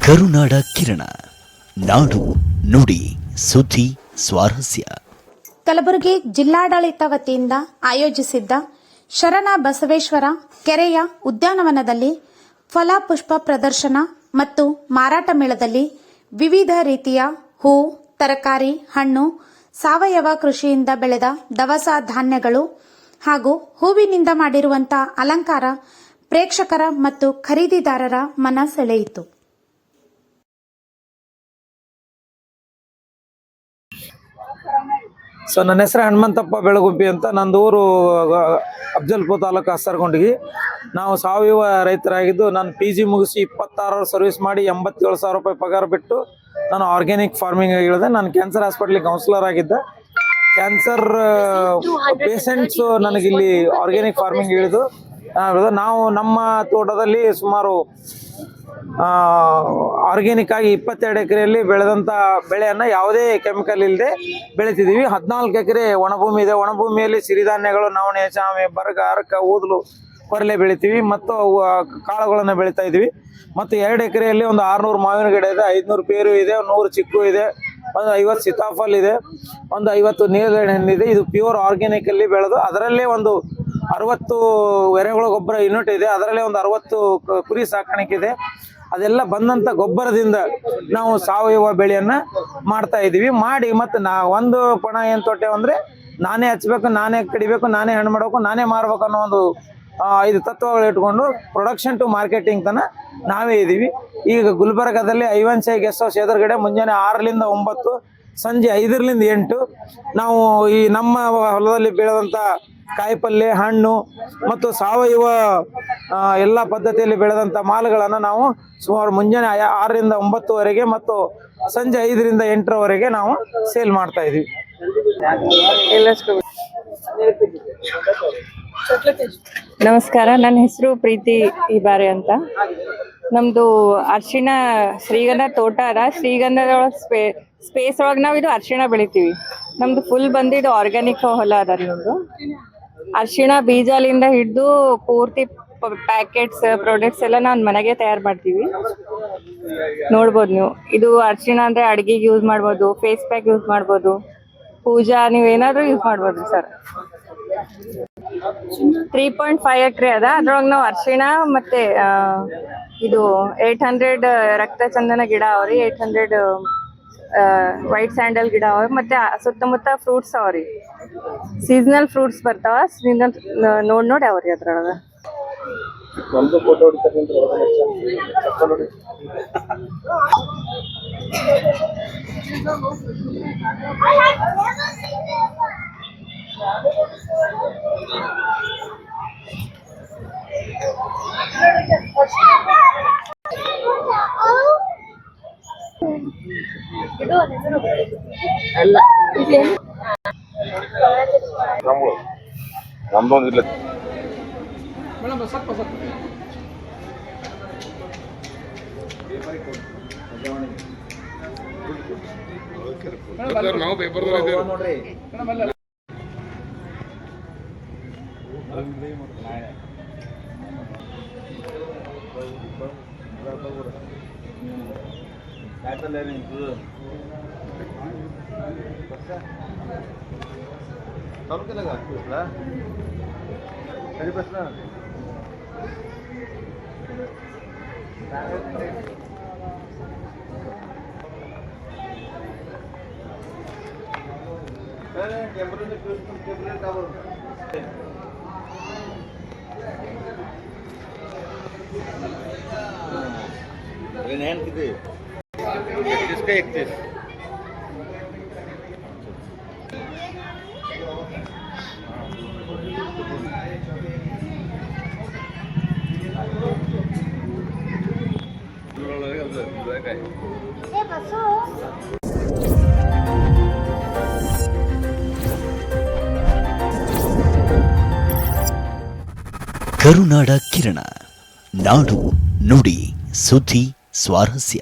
ಕರುನಾಡ ಕಿರಣ, ನಾಡು ನುಡಿ ಸುದ್ದಿ ಸ್ವಾರಸ್ಯ. ಕಲಬುರಗಿ ಜಿಲ್ಲಾಡಳಿತ ವತಿಯಿಂದ ಆಯೋಜಿಸಿದ್ದ ಶರಣ ಬಸವೇಶ್ವರ ಕೆರೆಯ ಉದ್ಯಾನವನದಲ್ಲಿ ಫಲಪುಷ್ಪ ಪ್ರದರ್ಶನ ಮತ್ತು ಮಾರಾಟ ಮೇಳದಲ್ಲಿ ವಿವಿಧ ರೀತಿಯ ಹೂ, ತರಕಾರಿ, ಹಣ್ಣು, ಸಾವಯವ ಕೃಷಿಯಿಂದ ಬೆಳೆದ ದವಸ ಧಾನ್ಯಗಳು ಹಾಗೂ ಹೂವಿನಿಂದ ಮಾಡಿರುವಂತಹ ಅಲಂಕಾರ ಪ್ರೇಕ್ಷಕರ ಮತ್ತು ಖರೀದಿದಾರರ ಮನ ಸೆಳೆಯಿತು. ನನ್ನ ಹೆಸರು ಹನುಮಂತಪ್ಪ ಬೆಳಗುಂಪಿ ಅಂತ. ನಂದು ಊರು ಅಫಜಲ್ಪುರ ತಾಲೂಕು ಅಸ್ಸರಗೊಂಡಿಗೆ. ನಾವು ಸಾವಯವ ರೈತರಾಗಿದ್ದು, ನಾನು PG ಮುಗಿಸಿ 26 ವರ್ಷ ಸರ್ವಿಸ್ ಮಾಡಿ 87,000 ರೂಪಾಯಿ ಪಗಾರ ಬಿಟ್ಟು ನಾನು ಆರ್ಗ್ಯಾನಿಕ್ ಫಾರ್ಮಿಂಗ್ ಇಳಿದೆ. ನಾನು ಕ್ಯಾನ್ಸರ್ ಹಾಸ್ಪಿಟ್ಲಿಗೆ ಕೌನ್ಸಿಲರ್ ಆಗಿದ್ದೆ. ಕ್ಯಾನ್ಸರ್ ಪೇಷಂಟ್ಸು ನನಗಿಲ್ಲಿ ಆರ್ಗ್ಯಾನಿಕ್ ಫಾರ್ಮಿಂಗ್ ಇಳಿದು ನಾವು ನಮ್ಮ ತೋಟದಲ್ಲಿ ಸುಮಾರು ಆರ್ಗ್ಯಾನಿಕ್ ಆಗಿ 22 ಎಕರೆಯಲ್ಲಿ ಬೆಳೆದಂಥ ಬೆಳೆಯನ್ನು ಯಾವುದೇ ಕೆಮಿಕಲ್ ಇಲ್ಲದೆ ಬೆಳಿತಿದ್ದೀವಿ. 14 ಎಕರೆ ಒಣಭೂಮಿ ಇದೆ. ಒಣಭೂಮಿಯಲ್ಲಿ ಸಿರಿಧಾನ್ಯಗಳು, ನವಣೆ, ಚಾಮೆ, ಬರಗ, ಅರಕ, ಊದಲು, ಕೊರಲೆ ಬೆಳಿತೀವಿ ಮತ್ತು ಕಾಳುಗಳನ್ನು ಬೆಳೀತಾ ಇದ್ದೀವಿ. ಮತ್ತು 2 ಎಕರೆಯಲ್ಲಿ ಒಂದು 600 ಮಾವಿನ ಗಿಡ ಇದೆ, 500 ಪೇರು ಇದೆ, 100 ಚಿಕ್ಕು ಇದೆ, ಒಂದು 50 ಸೀತಾಫಲ್ ಇದೆ, ಒಂದು 50 ನೀಲಗಡೆ ಹಣ್ಣಿದೆ. ಇದು ಪ್ಯೂರ್ ಆರ್ಗ್ಯಾನಿಕಲ್ಲಿ ಬೆಳೆದು ಅದರಲ್ಲೇ ಒಂದು 60 ಎರೆಹುಳ ಗೊಬ್ಬರ ಯೂನಿಟ್ ಇದೆ. ಅದರಲ್ಲೇ ಒಂದು 60 ಕುರಿ ಸಾಕಾಣಿಕೆ ಇದೆ. ಅದೆಲ್ಲ ಬಂದಂಥ ಗೊಬ್ಬರದಿಂದ ನಾವು ಸಾವಯವ ಬೆಳೆಯನ್ನು ಮಾಡ್ತಾ ಇದ್ದೀವಿ. ಮಾಡಿ ಮತ್ತು ಒಂದು ಪಣ ಏನು ತೊಟ್ಟೆ ಅಂದರೆ, ನಾನೇ ಹಚ್ಬೇಕು, ನಾನೇ ಕಡಿಬೇಕು, ನಾನೇ ಹಣ್ಣು ಮಾಡಬೇಕು, ನಾನೇ ಮಾರ್ಬೇಕು ಅನ್ನೋ ಒಂದು 5 ತತ್ವಗಳು ಇಟ್ಕೊಂಡು ಪ್ರೊಡಕ್ಷನ್ ಟು ಮಾರ್ಕೆಟಿಂಗ್ ತನಕ ನಾವೇ ಇದ್ದೀವಿ. ಈಗ ಗುಲ್ಬರ್ಗಾದಲ್ಲಿ ಐವನ್ಸೆ ಗೆಸ್ಟ್ ಹೌಸ್ ಎದುರುಗಡೆ ಮುಂಜಾನೆ 6ರಿಂದ 9, ಸಂಜೆ 5ರಿಂದ 8 ನಾವು ಈ ನಮ್ಮ ಹೊಲದಲ್ಲಿ ಬೆಳೆದಂಥ ಕಾಯಿಪಲ್ಯ, ಹಣ್ಣು ಮತ್ತು ಸಾವಯವ ಎಲ್ಲ ಪದ್ಧತಿಯಲ್ಲಿ ಬೆಳೆದಂಥ ಮಾಲುಗಳನ್ನು ನಾವು ಸುಮಾರು ಮುಂಜಾನೆ 6ರಿಂದ 9ವರೆಗೆ ಮತ್ತು ಸಂಜೆ 5ರಿಂದ 8ರವರೆಗೆ ನಾವು ಸೇಲ್ ಮಾಡ್ತಾ ಇದ್ದೀವಿ. ನಮಸ್ಕಾರ, ನನ್ನ ಹೆಸರು ಪ್ರೀತಿ ಇಬಾರೆ ಅಂತ. ನಮ್ದು ಅರಿಶಿಣ ಶ್ರೀಗಂಧ ತೋಟ ಅದ. ಶ್ರೀಗಂಧದೊಳಗೆ ಸ್ಪೇಸ್ ಒಳಗೆ ನಾವು ಇದು ಅರಿಶಿಣ ಬೆಳಿತೀವಿ. ನಮ್ದು ಫುಲ್ ಬಂದಿದ್ದು ಆರ್ಗ್ಯಾನಿಕ್ ಹೊಲ ಅದ ರೀ. ನಮ್ದು ಅರಿಶಿಣ ಬೀಜಲಿಂದ ಹಿಡಿದು ಪೂರ್ತಿ ಪ್ಯಾಕೆಟ್ಸ್ ಪ್ರಾಡಕ್ಟ್ಸ್ ಎಲ್ಲ ನಾವು ಮನೆಗೆ ತಯಾರು ಮಾಡ್ತೀವಿ. ನೋಡ್ಬೋದು ನೀವು. ಇದು ಅರಿಶಿಣ ಅಂದ್ರೆ ಅಡುಗೆಗೆ ಯೂಸ್ ಮಾಡ್ಬೋದು, ಫೇಸ್ ಪ್ಯಾಕ್ ಯೂಸ್ ಮಾಡ್ಬೋದು, ಪೂಜಾ ನೀವೇನಾದ್ರೂ ಯೂಸ್ ಮಾಡ್ಬೋದು ಸರ್. 3.5 ಎಕರೆ ಅದ. ಅದ್ರೊಳಗೆ ನಾವು ಅರಿಶಿಣ ಮತ್ತೆ ಇದು 800 ರಕ್ತ ಚಂದನ ಗಿಡ ಅವ್ರಿ, 800 ವೈಟ್ ಸ್ಯಾಂಡಲ್ ಗಿಡ ಅವ, ಮತ್ತೆ ಸುತ್ತಮುತ್ತ ಫ್ರೂಟ್ಸ್ ಅವ್ರಿ. ಸೀಸನಲ್ ಫ್ರೂಟ್ಸ್ ಬರ್ತಾವ, ಸೀಸನಲ್ ನೋಡಿ ಅವ್ರಿ. ಅದ್ರೊಳಗ ನಮ್ದೊಂದಿಲ್ಲ. ನಾವು ಪೇಪರ್ किती 31 का 31. ಕರುನಾಡ ಕಿರಣ, ನಾಡು ನುಡಿ ಸುದ್ದಿ ಸ್ವಾರಸ್ಯ.